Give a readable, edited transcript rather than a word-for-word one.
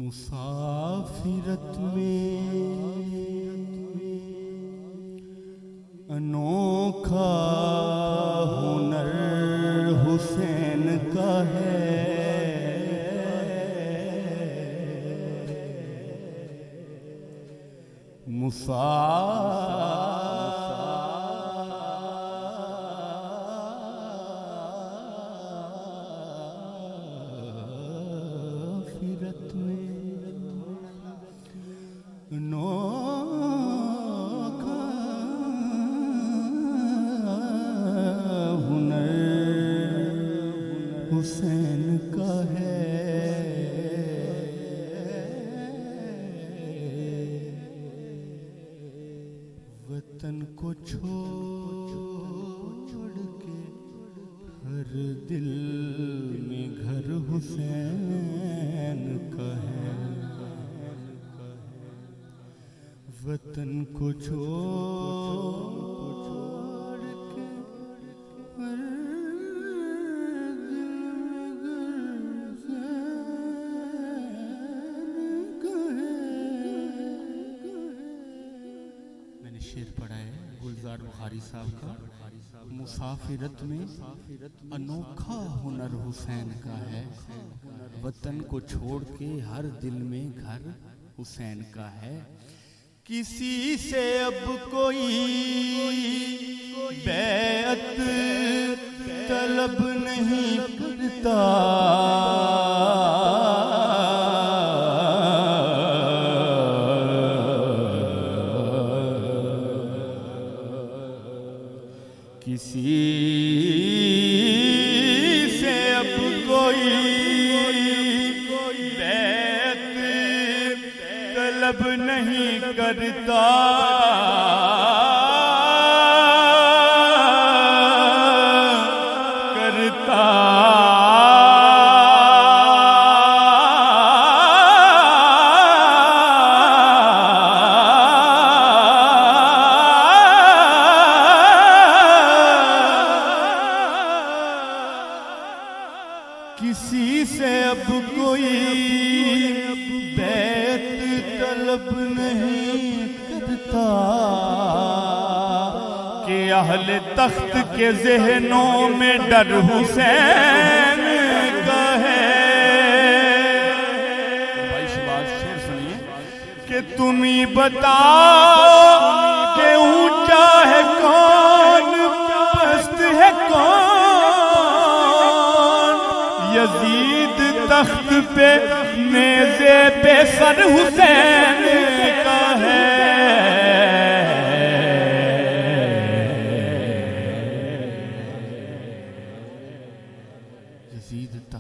मुसाफिरत में अनोखा हुनर हुसैन का है। मुसाफिरत में अनोखा हुनर हुसैन का है। वतन को छोड़ के हर दिल में घर हुसैन का है। वतन को छोड़ के हर दिल में घर हुसैन का है। मैंने शेर पढ़ा है गुलजार बुखारी साहब का, मुसाफिरत में अनोखा हुनर हुसैन का है। वतन को छोड़ के हर दिल में घर हुसैन का है। किसी से अब कोई बैत तलब नहीं करता। किसी से अब कोई बैत तलब नहीं करता। किसी से अब कोई बैत तलब नहीं करता कि अहले तख्त के ज़हनों में डर हुसैन का है। भाई शबाज शेर सुनिए कि तुम ही बताओ कि ऊंचा है कौन पस्त है कौन। यजीद तख्त पे नेज़े पे सर हुसैन